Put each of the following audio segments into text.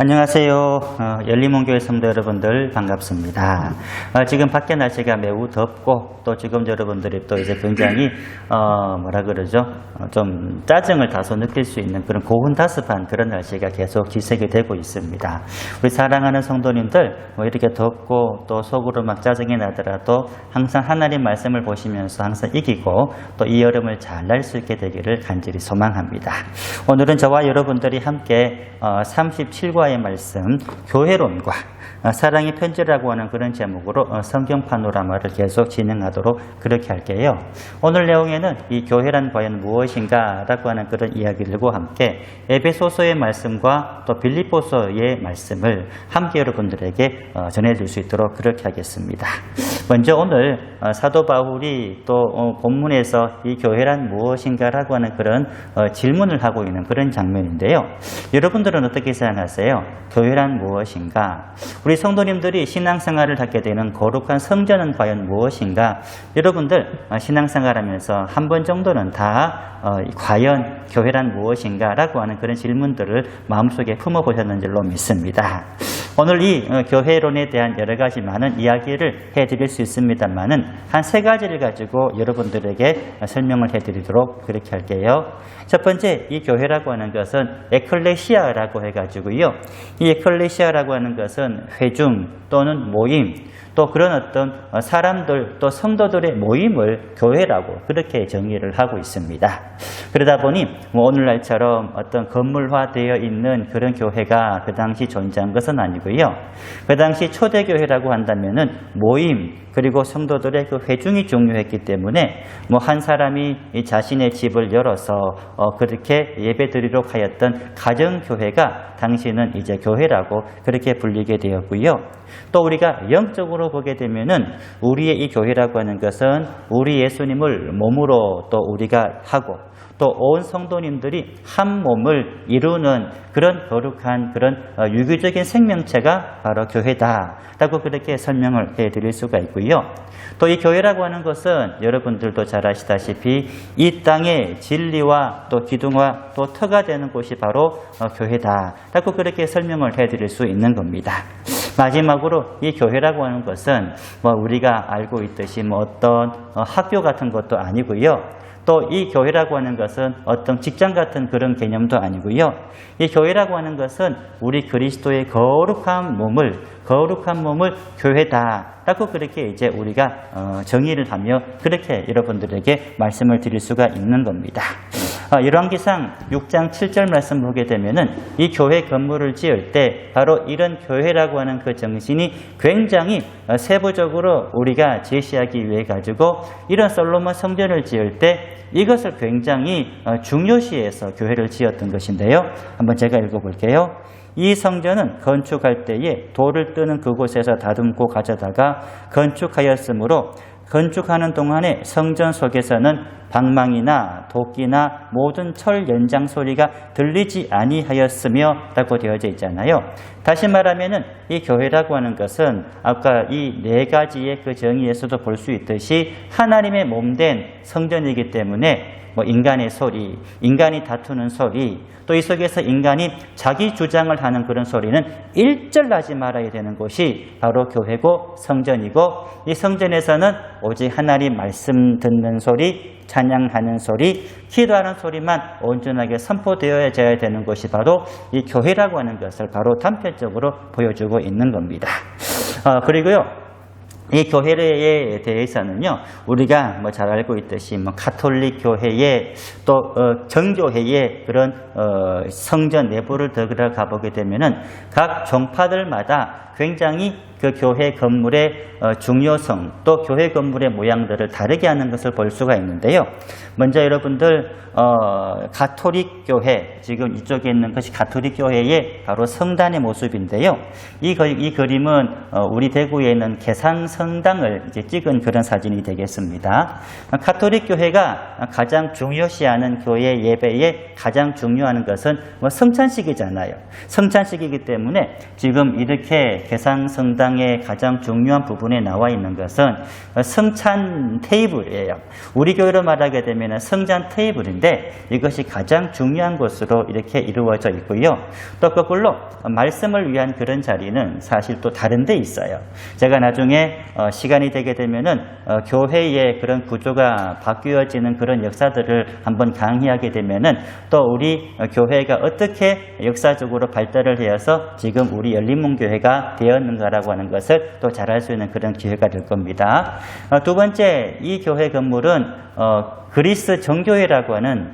안녕하세요. 열린문교회 성도 여러분들 반갑습니다. 지금 밖에 날씨가 매우 덥고 또 지금 여러분들이 또 이제 굉장히 좀 짜증을 다소 느낄 수 있는 그런 고온다습한 그런 날씨가 계속 지속이 되고 있습니다. 우리 사랑하는 성도님들 이렇게 덥고 또 속으로 막 짜증이 나더라도 항상 하나님 말씀을 보시면서 항상 이기고 또 이 여름을 잘 날 수 있게 되기를 간절히 소망합니다. 오늘은 저와 여러분들이 함께 37과의 말씀 교회론과 사랑의 편지라고 하는 그런 제목으로 성경 파노라마를 계속 진행하도록 그렇게 할게요. 오늘 내용에는 이 교회란 과연 무엇인가 라고 하는 그런 이야기들과 함께 에베소서의 말씀과 또 빌립보서의 말씀을 함께 여러분들에게 전해드릴 수 있도록 그렇게 하겠습니다. 먼저 오늘 사도 바울이 또 본문에서 이 교회란 무엇인가 라고 하는 그런 질문을 하고 있는 그런 장면인데요. 여러분들은 어떻게 생각하세요? 교회란 무엇인가? 우리 성도님들이 신앙생활을 하게 되는 거룩한 성전은 과연 무엇인가? 여러분들 신앙생활하면서 한 번 정도는 다 과연 교회란 무엇인가? 라고 하는 그런 질문들을 마음속에 품어보셨는 줄로 믿습니다. 오늘 이 교회론에 대한 여러 가지 많은 이야기를 해드릴 수 있습니다만은 한 세 가지를 가지고 여러분들에게 설명을 해드리도록 그렇게 할게요. 첫 번째, 이 교회라고 하는 것은 에클레시아라고 해가지고요. 이 에클레시아라고 하는 것은 회중 또는 모임, 또 그런 어떤 사람들 또 성도들의 모임을 교회라고 그렇게 정의를 하고 있습니다. 그러다 보니 오늘날처럼 어떤 건물화되어 있는 그런 교회가 그 당시 존재한 것은 아니고요. 그 당시 초대교회라고 한다면은 모임 그리고 성도들의 그 회중이 중요했기 때문에 한 사람이 자신의 집을 열어서 그렇게 예배드리도록 하였던 가정교회가 당시는 이제 교회라고 그렇게 불리게 되었고요. 또 우리가 영적으로 보게 되면은 우리의 이 교회라고 하는 것은 우리 예수님을 몸으로 또 우리가 하고 또 온 성도님들이 한 몸을 이루는 그런 거룩한 그런 유교적인 생명체가 바로 교회다라고 그렇게 설명을 해드릴 수가 있고요. 또 이 교회라고 하는 것은 여러분들도 잘 아시다시피 이 땅의 진리와 또 기둥과 또 터가 되는 곳이 바로 교회다라고 그렇게 설명을 해드릴 수 있는 겁니다. 마지막으로 이 교회라고 하는 것은 우리가 알고 있듯이 어떤 학교 같은 것도 아니고요. 또 이 교회라고 하는 것은 어떤 직장 같은 그런 개념도 아니고요. 이 교회라고 하는 것은 우리 그리스도의 거룩한 몸을 교회다라고 그렇게 이제 우리가 정의를 하며 그렇게 여러분들에게 말씀을 드릴 수가 있는 겁니다. 열왕기상 6장 7절 말씀 보게 되면은 이 교회 건물을 지을 때 바로 이런 교회라고 하는 그 정신이 굉장히 세부적으로 우리가 제시하기 위해 가지고 이런 솔로몬 성전을 지을 때 이것을 굉장히 중요시해서 교회를 지었던 것인데요. 한번 제가 읽어볼게요. 이 성전은 건축할 때에 돌을 뜨는 그곳에서 다듬고 가져다가 건축하였으므로 건축하는 동안에 성전 속에서는 방망이나 도끼나 모든 철 연장 소리가 들리지 아니하였으며 라고 되어져 있잖아요. 다시 말하면은 이 교회라고 하는 것은 아까 이 네 가지의 그 정의에서도 볼 수 있듯이 하나님의 몸된 성전이기 때문에 인간의 소리, 인간이 다투는 소리, 또 이 속에서 인간이 자기 주장을 하는 그런 소리는 일절 나지 말아야 되는 곳이 바로 교회고 성전이고, 이 성전에서는 오직 하나님 말씀 듣는 소리, 찬양하는 소리, 기도하는 소리만 온전하게 선포되어야 되는 것이 바로 이 교회라고 하는 것을 바로 단편적으로 보여주고 있는 겁니다. 그리고요, 이 교회에 대해서는요, 우리가 잘 알고 있듯이 가톨릭 교회의 또 정교회의 그런 성전 내부를 들어가 보게 되면은 각 종파들마다 굉장히 그 교회 건물의 중요성, 또 교회 건물의 모양들을 다르게 하는 것을 볼 수가 있는데요. 먼저 여러분들 가톨릭 교회, 지금 이쪽에 있는 것이 가톨릭 교회의 바로 성단의 모습인데요. 이 그림은 우리 대구에 있는 계상성당을 이제 찍은 그런 사진이 되겠습니다. 가톨릭 교회가 가장 중요시하는 교회 예배에 가장 중요한 것은 성찬식이잖아요. 성찬식이기 때문에 지금 이렇게 개상성당의 가장 중요한 부분에 나와 있는 것은 성찬 테이블이에요. 우리 교회로 말하게 되면 성찬 테이블인데 이것이 가장 중요한 것으로 이렇게 이루어져 있고요. 또 거꾸로 말씀을 위한 그런 자리는 사실 또 다른 데 있어요. 제가 나중에 시간이 되게 되면은 교회의 그런 구조가 바뀌어지는 그런 역사들을 한번 강의하게 되면은 또 우리 교회가 어떻게 역사적으로 발달을 해서 지금 우리 열린문교회가 되었는가라고 하는 것을 또 잘 알 수 있는 그런 기회가 될 겁니다. 두 번째, 이 교회 건물은 그리스 정교회라고 하는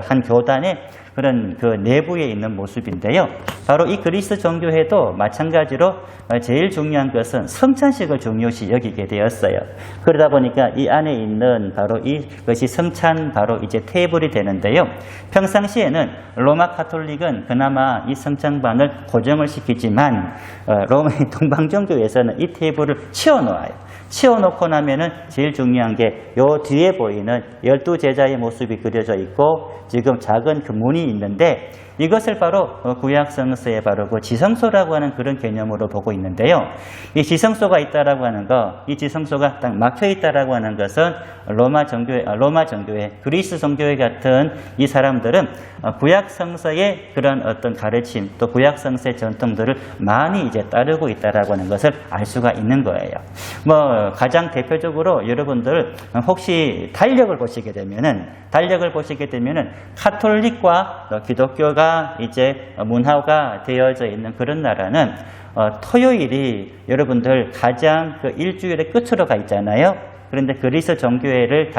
한 교단의 그런 그 내부에 있는 모습인데요. 바로 이 그리스 정교회도 마찬가지로 제일 중요한 것은 성찬식을 중요시 여기게 되었어요. 그러다 보니까 이 안에 있는 바로 이것이 성찬 바로 이제 테이블이 되는데요. 평상시에는 로마 카톨릭은 그나마 이 성찬반을 고정을 시키지만 로마 동방정교에서는 이 테이블을 치워놓아요. 치워놓고 나면은 제일 중요한 게 요 뒤에 보이는 12제자의 모습이 그려져 있고 지금 작은 그 문이 있는데 이것을 바로 구약성서에 바로 그 지성소라고 하는 그런 개념으로 보고 있는데요. 이 지성소가 있다라고 하는 거, 이 지성소가 딱 막혀 있다라고 하는 것은 로마 정교회, 그리스 정교회 같은 이 사람들은 구약성서의 그런 어떤 가르침, 또 구약성서의 전통들을 많이 이제 따르고 있다라고 하는 것을 알 수가 있는 거예요. 가장 대표적으로 여러분들 혹시 달력을 보시게 되면은 카톨릭과 기독교가 이제 문화가 되어져 있는 그런 나라는 토요일이 여러분들 가장 그 일주일의 끝으로 가 있잖아요. 그런데 그리스 정교회를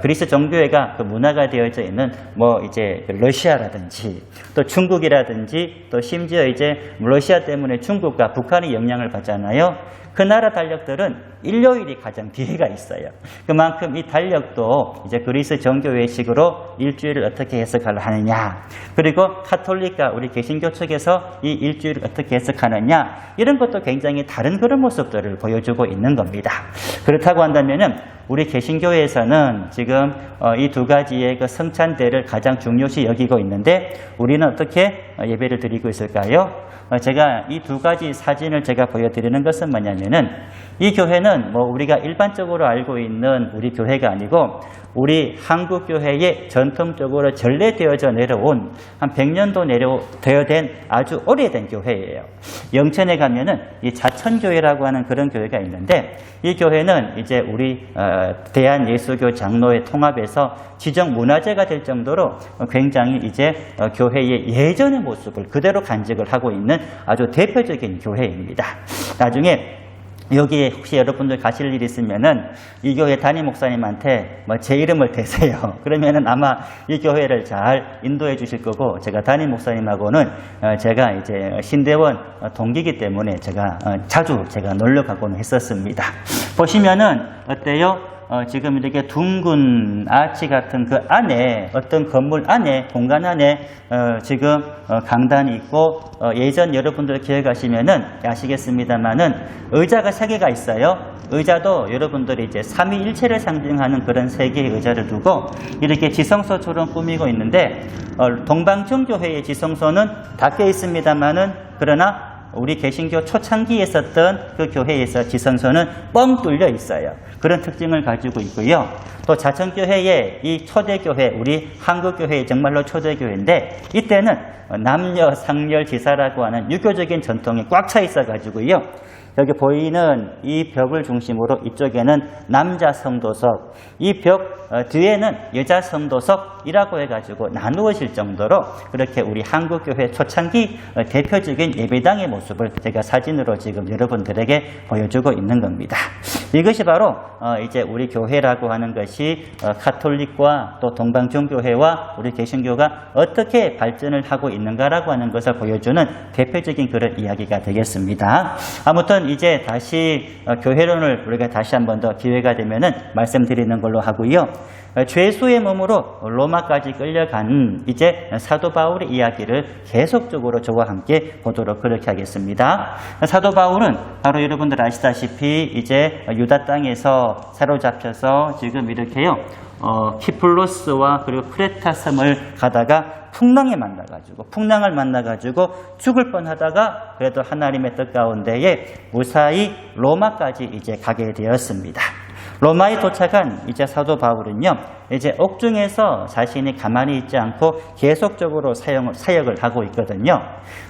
그리스 정교회가 그 문화가 되어져 있는 이제 러시아라든지 또 중국이라든지 또 심지어 이제 러시아 때문에 중국과 북한이 영향을 받잖아요. 그 나라 달력들은 일요일이 가장 뒤에가 있어요. 그만큼 이 달력도 이제 그리스 정교회식으로 일주일을 어떻게 해석을 하느냐, 그리고 카톨릭과 우리 개신교 측에서 이 일주일을 어떻게 해석하느냐, 이런 것도 굉장히 다른 그런 모습들을 보여주고 있는 겁니다. 그렇다고 한다면은 우리 개신교에서는 지금 이 두 가지의 그 성찬대를 가장 중요시 여기고 있는데 우리는 어떻게 예배를 드리고 있을까요? 제가 이 두 가지 사진을 제가 보여드리는 것은 뭐냐면은 이 교회는 우리가 일반적으로 알고 있는 우리 교회가 아니고 우리 한국 교회에 전통적으로 전래되어져 내려온 한 100년도 되어 된 아주 오래된 교회예요. 영천에 가면은 이 자천교회라고 하는 그런 교회가 있는데 이 교회는 이제 우리 대한예수교 장로회 통합에서 지정문화재가 될 정도로 굉장히 이제 교회의 예전의 모습을 그대로 간직을 하고 있는 아주 대표적인 교회입니다. 나중에 여기에 혹시 여러분들 가실 일 있으면은 이 교회 담임 목사님한테 제 이름을 대세요. 그러면은 아마 이 교회를 잘 인도해 주실 거고, 제가 담임 목사님하고는 제가 이제 신대원 동기이기 때문에 자주 놀러 가고는 했었습니다. 보시면은 어때요? 지금 이렇게 둥근 아치 같은 그 안에 어떤 건물 안에 공간 안에 지금 강단이 있고 예전 여러분들 기억하시면은 아시겠습니다만은 의자가 3개가 있어요. 의자도 여러분들이 이제 삼위일체를 상징하는 그런 3개의 의자를 두고 이렇게 지성소처럼 꾸미고 있는데 동방정교회의 지성소는 닫혀 있습니다만은 그러나 우리 개신교 초창기에 있었던 그 교회에서 지성소는 뻥 뚫려 있어요. 그런 특징을 가지고 있고요. 또 자천교회의 이 초대교회, 우리 한국교회의 정말로 초대교회인데 이때는 남녀 상렬지사라고 하는 유교적인 전통이 꽉 차 있어가지고요. 여기 보이는 이 벽을 중심으로 이쪽에는 남자 성도석, 이 벽 뒤에는 여자 성도석이라고 해가지고 나누어질 정도로 그렇게 우리 한국교회 초창기 대표적인 예배당의 모습을 제가 사진으로 지금 여러분들에게 보여주고 있는 겁니다. 이것이 바로 이제 우리 교회라고 하는 것이 카톨릭과 또 동방정교회와 우리 개신교가 어떻게 발전을 하고 있는가라고 하는 것을 보여주는 대표적인 그런 이야기가 되겠습니다. 아무튼 이제 다시 교회론을 우리가 다시 한 번 더 기회가 되면은 말씀드리는 걸로 하고요. 죄수의 몸으로 로마까지 끌려간 이제 사도 바울의 이야기를 계속적으로 저와 함께 보도록 그렇게 하겠습니다. 사도 바울은 바로 여러분들 아시다시피 이제 유다 땅에서 사로잡혀서 지금 이렇게요. 키플로스와 그리고 크레타 섬을 가다가 풍랑을 만나가지고 죽을 뻔하다가 그래도 하나님의 뜻 가운데에 무사히 로마까지 이제 가게 되었습니다. 로마에 도착한 이제 사도 바울은요, 이제 옥중에서 자신이 가만히 있지 않고 계속적으로 사역을 하고 있거든요.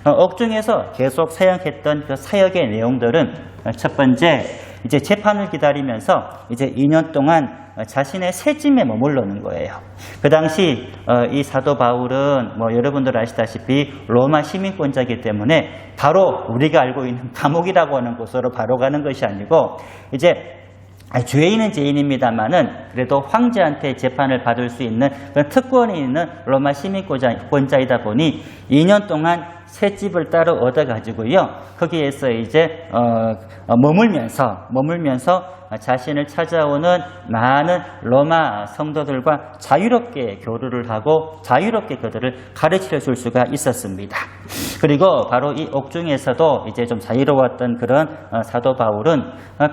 옥중에서 계속 사역했던 그 사역의 내용들은 첫 번째, 이제 재판을 기다리면서 이제 2년 동안 자신의 새짐에 머물러는 거예요. 그 당시 이 사도 바울은 뭐 여러분들 아시다시피 로마 시민권자이기 때문에 바로 우리가 알고 있는 감옥이라고 하는 곳으로 바로 가는 것이 아니고 이제 죄인은 죄인입니다만은 그래도 황제한테 재판을 받을 수 있는 그런 특권이 있는 로마 시민권자이다 보니 2년 동안 새 집을 따로 얻어가지고요. 거기에서 이제 머물면서 자신을 찾아오는 많은 로마 성도들과 자유롭게 교류를 하고 자유롭게 그들을 가르쳐 줄 수가 있었습니다. 그리고 바로 이 옥중에서도 이제 좀 자유로웠던 그런 사도 바울은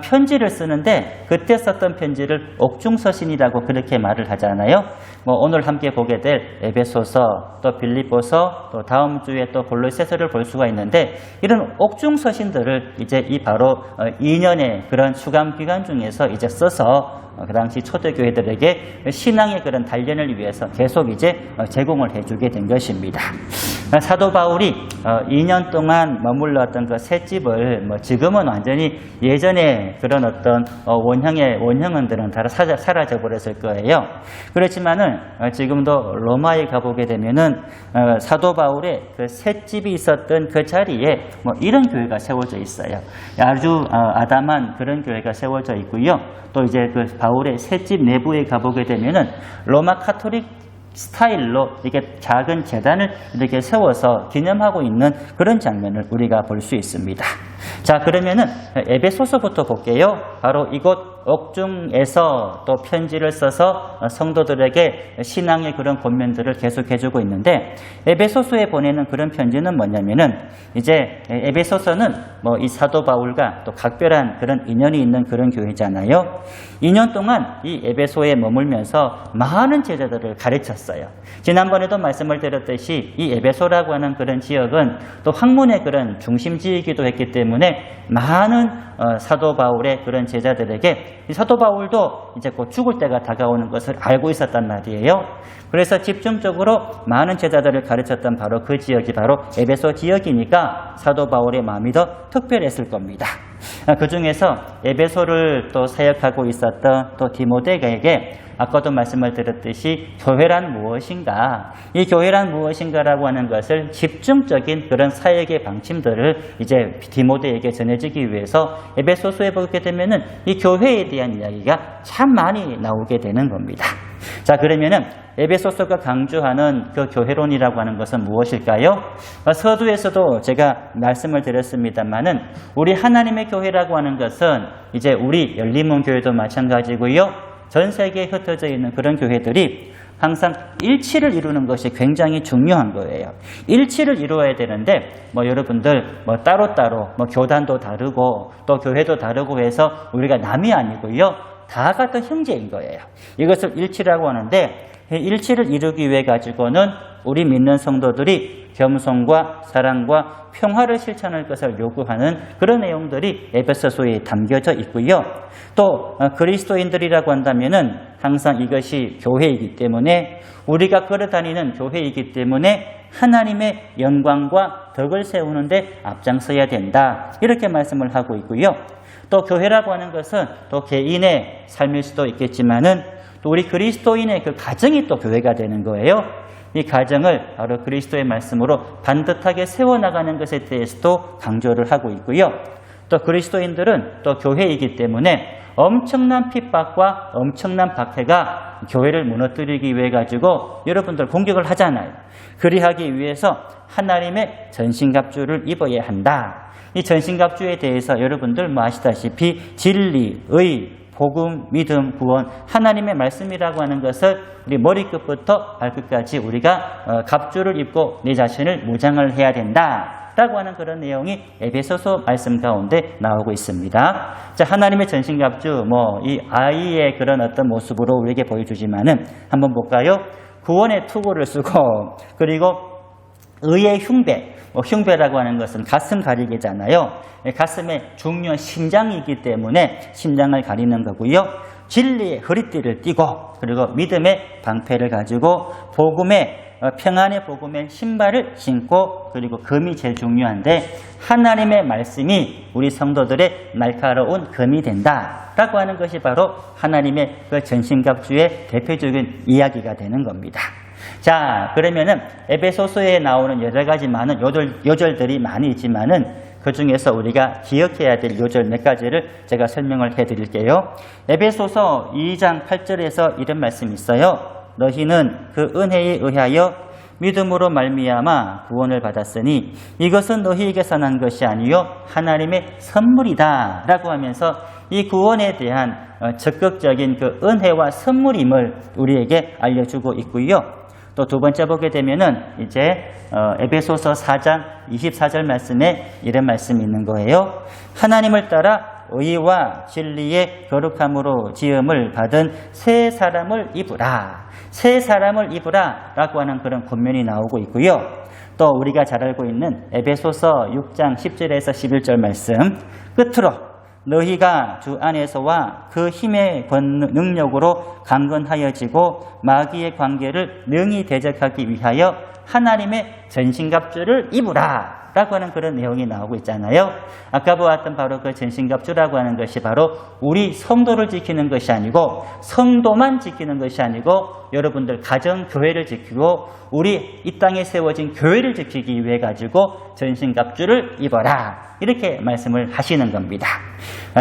편지를 쓰는데 그때 썼던 편지를 옥중서신이라고 그렇게 말을 하잖아요. 뭐 오늘 함께 보게 될 에베소서, 또 빌립보서, 또 다음 주에 또 골로새서를 볼 수가 있는데 이런 옥중서신들을 이제 이 바로 2년의 그런 수감 기간 중에서 이제 써서 그 당시 초대교회들에게 신앙의 그런 단련을 위해서 계속 이제 제공을 해주게 된 것입니다. 사도 바울이 2년 동안 머물렀던 그 셋집을 뭐 지금은 완전히 예전에 그런 어떤 원형들은 다 사라져 버렸을 거예요. 그렇지만은 지금도 로마에 가보게 되면은 사도 바울의 그 셋집이 있었던 그 자리에 뭐 이런 교회가 세워져 있어요. 아주 아담한 그런 교회가 세워져 있고요. 또 이제 그 바울의 셋집 내부에 가보게 되면은 로마 카톨릭 스타일로 이렇게 작은 제단을 이렇게 세워서 기념하고 있는 그런 장면을 우리가 볼 수 있습니다. 자, 그러면은 에베소서부터 볼게요. 바로 이곳 옥중에서 또 편지를 써서 성도들에게 신앙의 그런 권면들을 계속해주고 있는데 에베소서에 보내는 그런 편지는 뭐냐면은 이제 에베소서는 뭐 이 사도 바울과 또 각별한 그런 인연이 있는 그런 교회잖아요. 2년 동안 이 에베소에 머물면서 많은 제자들을 가르쳤어요. 지난번에도 말씀을 드렸듯이 이 에베소라고 하는 그런 지역은 또 학문의 그런 중심지이기도 했기 때문에 많은 사도 바울의 그런 제자들에게 사도 바울도 이제 곧 죽을 때가 다가오는 것을 알고 있었단 말이에요. 그래서 집중적으로 많은 제자들을 가르쳤던 바로 그 지역이 바로 에베소 지역이니까 사도 바울의 마음이 더 특별했을 겁니다. 그 중에서 에베소를 또 사역하고 있었던 또 디모데에게 아까도 말씀을 드렸듯이 교회란 무엇인가, 이 교회란 무엇인가라고 하는 것을 집중적인 그런 사역의 방침들을 이제 디모데에게 전해지기 위해서 에베소서에 보게 되면은 이 교회에 대한 이야기가 참 많이 나오게 되는 겁니다. 자, 그러면은 에베소서가 강조하는 그 교회론이라고 하는 것은 무엇일까요? 서두에서도 제가 말씀을 드렸습니다만은 우리 하나님의 교회라고 하는 것은 이제 우리 열린문 교회도 마찬가지고요. 전 세계에 흩어져 있는 그런 교회들이 항상 일치를 이루는 것이 굉장히 중요한 거예요. 일치를 이루어야 되는데 뭐 여러분들 뭐 따로따로 뭐 교단도 다르고 또 교회도 다르고 해서 우리가 남이 아니고요. 다 같은 형제인 거예요. 이것을 일치라고 하는데 일치를 이루기 위해 가지고는 우리 믿는 성도들이 겸손과 사랑과 평화를 실천할 것을 요구하는 그런 내용들이 에베소서에 담겨져 있고요. 또 그리스도인들이라고 한다면은 항상 이것이 교회이기 때문에 우리가 걸어다니는 교회이기 때문에 하나님의 영광과 덕을 세우는 데 앞장서야 된다. 이렇게 말씀을 하고 있고요. 또 교회라고 하는 것은 또 개인의 삶일 수도 있겠지만은 또 우리 그리스도인의 그 가정이 또 교회가 되는 거예요. 이 가정을 바로 그리스도의 말씀으로 반듯하게 세워나가는 것에 대해서도 강조를 하고 있고요. 또 그리스도인들은 또 교회이기 때문에 엄청난 핍박과 엄청난 박해가 교회를 무너뜨리기 위해 가지고 여러분들 공격을 하잖아요. 그리하기 위해서 하나님의 전신갑주를 입어야 한다. 이 전신갑주에 대해서 여러분들 뭐 아시다시피 진리, 의, 복음, 믿음, 구원, 하나님의 말씀이라고 하는 것을 우리 머리끝부터 발끝까지 우리가 갑주를 입고 내 자신을 무장을 해야 된다. 라고 하는 그런 내용이 에베소서 말씀 가운데 나오고 있습니다. 자, 하나님의 전신갑주, 이 아이의 그런 어떤 모습으로 우리에게 보여주지만은 한번 볼까요? 구원의 투구를 쓰고, 그리고 의의 흉배, 흉배라고 하는 것은 가슴 가리개잖아요. 가슴의 중요한 심장이기 때문에 심장을 가리는 거고요. 진리의 허리띠를 띠고, 그리고 믿음의 방패를 가지고, 평안의 복음의 신발을 신고, 그리고 금이 제일 중요한데 하나님의 말씀이 우리 성도들의 날카로운 금이 된다라고 하는 것이 바로 하나님의 그 전신갑주의 대표적인 이야기가 되는 겁니다. 자, 그러면은 에베소서에 나오는 여러 가지 많은 요절들이 많이 있지만은 그 중에서 우리가 기억해야 될 요절 몇 가지를 제가 설명을 해드릴게요. 에베소서 2장 8절에서 이런 말씀이 있어요. 너희는 그 은혜에 의하여 믿음으로 말미암아 구원을 받았으니 이것은 너희에게서 난 것이 아니요 하나님의 선물이다 라고 하면서 이 구원에 대한 적극적인 그 은혜와 선물임을 우리에게 알려주고 있고요. 또 두 번째 보게 되면은 이제 에베소서 4장 24절 말씀에 이런 말씀이 있는 거예요. 하나님을 따라 의와 진리의 거룩함으로 지음을 받은 새 사람을 입으라. 새 사람을 입으라 라고 하는 그런 권면이 나오고 있고요. 또 우리가 잘 알고 있는 에베소서 6장 10절에서 11절 말씀 끝으로 너희가 주 안에서와 그 힘의 능력으로 강건하여지고 마귀의 관계를 능히 대적하기 위하여 하나님의 전신갑주를 입으라 라고 하는 그런 내용이 나오고 있잖아요. 아까 보았던 바로 그 전신갑주라고 하는 것이 바로 우리 성도를 지키는 것이 아니고 성도만 지키는 것이 아니고 여러분들 가정 교회를 지키고 우리 이 땅에 세워진 교회를 지키기 위해 가지고 전신갑주를 입어라 이렇게 말씀을 하시는 겁니다.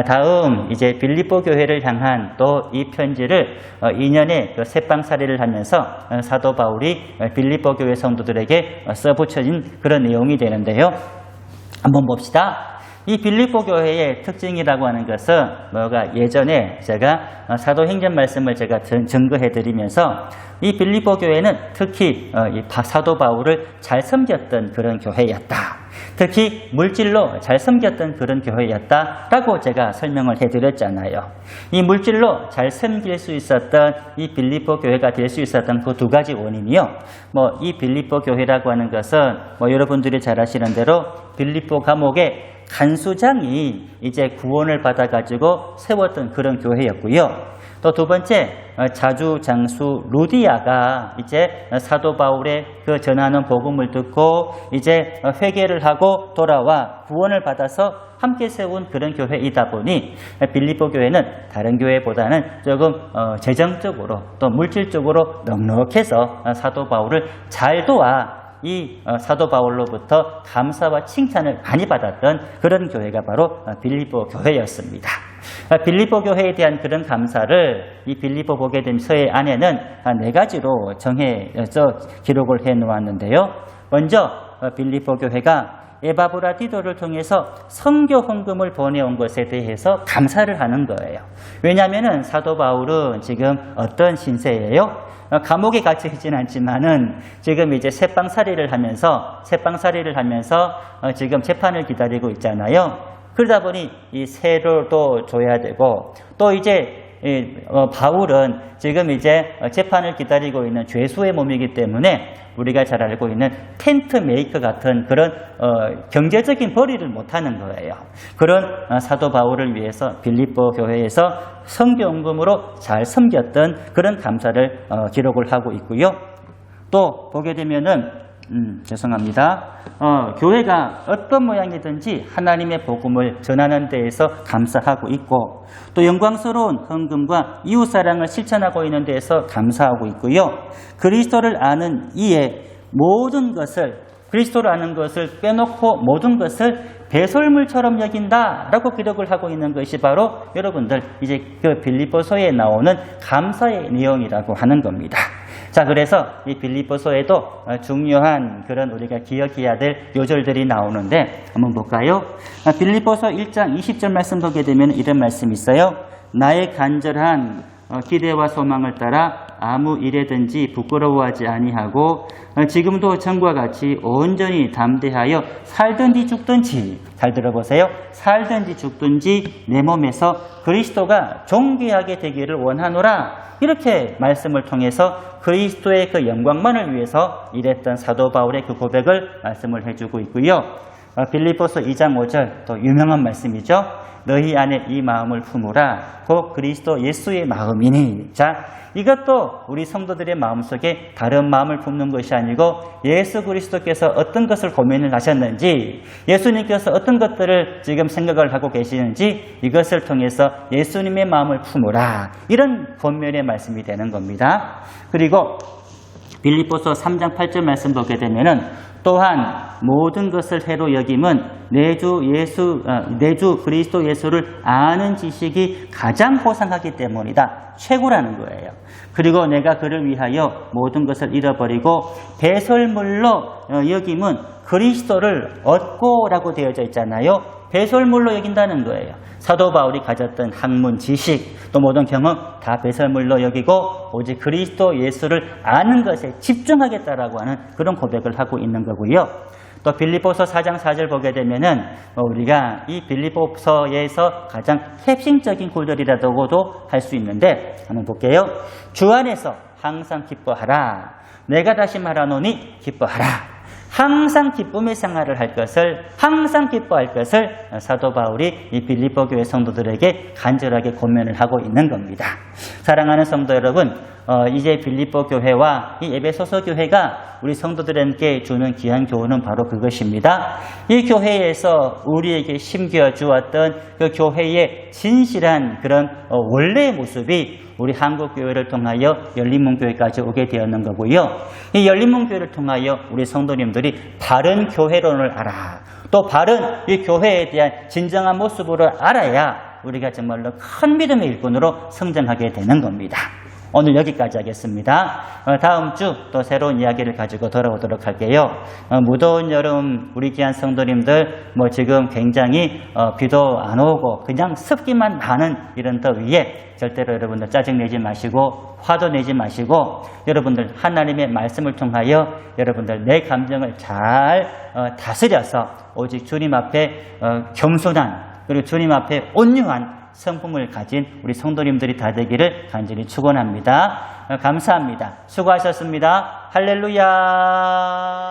다음 이제 빌립보 교회를 향한 또 이 편지를 2년의 그 새빵살이를 하면서 사도 바울이 빌립보 교회 성도들에게 써붙여진 그런 내용이 되는데요. 한번 봅시다. 이 빌립보 교회의 특징이라고 하는 것은 예전에 제가 사도행전 말씀을 제가 증거해 드리면서 이 빌립보 교회는 특히 사도 바울을 잘 섬겼던 그런 교회였다. 특히 물질로 잘 섬겼던 그런 교회였다라고 제가 설명을 해드렸잖아요. 이 물질로 잘 섬길 수 있었던 이 빌립보 교회가 될 수 있었던 그 두 가지 원인이요. 이 빌립보 교회라고 하는 것은 여러분들이 잘 아시는 대로 빌립보 감옥의 간수장이 이제 구원을 받아가지고 세웠던 그런 교회였고요. 또 두 번째, 자주 장수 루디아가 이제 사도 바울의 그 전하는 복음을 듣고 이제 회개를 하고 돌아와 구원을 받아서 함께 세운 그런 교회이다 보니 빌립보 교회는 다른 교회보다는 조금 재정적으로 또 물질적으로 넉넉해서 사도 바울을 잘 도와 이 사도 바울로부터 감사와 칭찬을 많이 받았던 그런 교회가 바로 빌립보 교회였습니다. 빌립보 교회에 대한 그런 감사를 이 빌립보 보게 된 서의 안에는 네 가지로 정해서 기록을 해 놓았는데요. 먼저 빌립보 교회가 에바브라디도를 통해서 선교 헌금을 보내온 것에 대해서 감사를 하는 거예요. 왜냐하면 사도 바울은 지금 어떤 신세예요? 감옥에 갇혀 있지는 않지만은 지금 이제 새빵살이를 하면서 지금 재판을 기다리고 있잖아요. 그러다 보니 이 세로도 줘야 되고 또 이제 바울은 지금 이제 재판을 기다리고 있는 죄수의 몸이기 때문에 우리가 잘 알고 있는 텐트 메이커 같은 그런 경제적인 벌이를 못하는 거예요. 그런 사도 바울을 위해서 빌립보 교회에서 선교헌금으로 잘 섬겼던 그런 감사를 기록을 하고 있고요. 또 보게 되면은 교회가 어떤 모양이든지 하나님의 복음을 전하는 데에서 감사하고 있고 또 영광스러운 헌금과 이웃사랑을 실천하고 있는 데에서 감사하고 있고요. 그리스도를 아는 이에 그리스도를 아는 것을 빼놓고 모든 것을 배설물처럼 여긴다라고 기록을 하고 있는 것이 바로 여러분들 이제 그 빌립보서에 나오는 감사의 내용이라고 하는 겁니다. 자, 그래서 이 빌립보서에도 중요한 그런 우리가 기억해야 될 요절들이 나오는데 한번 볼까요? 빌립보서 1장 20절 말씀 보게 되면 이런 말씀이 있어요. 나의 간절한 기대와 소망을 따라 아무 일에든지 부끄러워하지 아니하고 지금도 전과 같이 온전히 담대하여 살든지 죽든지, 잘 들어보세요. 살든지 죽든지 내 몸에서 그리스도가 존귀하게 되기를 원하노라. 이렇게 말씀을 통해서 그리스도의 그 영광만을 위해서 일했던 사도 바울의 그 고백을 말씀을 해주고 있고요. 빌립보서 2장 5절 또 유명한 말씀이죠. 너희 안에 이 마음을 품으라. 곧 그리스도 예수의 마음이니. 자, 이것도 우리 성도들의 마음속에 다른 마음을 품는 것이 아니고 예수 그리스도께서 어떤 것을 고민을 하셨는지, 예수님께서 어떤 것들을 지금 생각을 하고 계시는지 이것을 통해서 예수님의 마음을 품으라. 이런 권면의 말씀이 되는 겁니다. 그리고 빌립보서 3장 8절 말씀 보게 되면은 또한 모든 것을 해로 여김은 내 주 그리스도 예수를 아는 지식이 가장 호상하기 때문이다. 최고라는 거예요. 그리고 내가 그를 위하여 모든 것을 잃어버리고 배설물로 여김은 그리스도를 얻고라고 되어져 있잖아요. 배설물로 여긴다는 거예요. 사도 바울이 가졌던 학문, 지식, 또 모든 경험 다 배설물로 여기고 오직 그리스도 예수를 아는 것에 집중하겠다라고 하는 그런 고백을 하고 있는 거고요. 또 빌립보서 4장 4절 보게 되면은 우리가 이 빌립보서에서 가장 핵심적인 구절이라고도 할 수 있는데 한번 볼게요. 주 안에서 항상 기뻐하라. 내가 다시 말하노니 기뻐하라. 항상 기쁨의 생활을 할 것을, 항상 기뻐할 것을 사도 바울이 이 빌립보 교회 성도들에게 간절하게 권면을 하고 있는 겁니다. 사랑하는 성도 여러분, 이제 빌립보 교회와 이 에베소서 교회가 우리 성도들에게 주는 귀한 교훈은 바로 그것입니다. 이 교회에서 우리에게 심겨 주었던 그 교회의 진실한 그런 원래의 모습이 우리 한국교회를 통하여 열린문교회까지 오게 되었는 거고요. 이 열린문교회를 통하여 우리 성도님들이 바른 교회론을 알아. 또 바른 이 교회에 대한 진정한 모습을 알아야 우리가 정말로 큰 믿음의 일꾼으로 성장하게 되는 겁니다. 오늘 여기까지 하겠습니다. 다음 주 또 새로운 이야기를 가지고 돌아오도록 할게요. 무더운 여름 우리 귀한 성도님들 지금 굉장히 비도 안 오고 그냥 습기만 나는 이런 더위에 절대로 여러분들 짜증내지 마시고 화도 내지 마시고 여러분들 하나님의 말씀을 통하여 여러분들 내 감정을 잘 다스려서 오직 주님 앞에 겸손한 그리고 주님 앞에 온유한 성품을 가진 우리 성도님들이 다 되기를 간절히 축원합니다. 감사합니다. 수고하셨습니다. 할렐루야.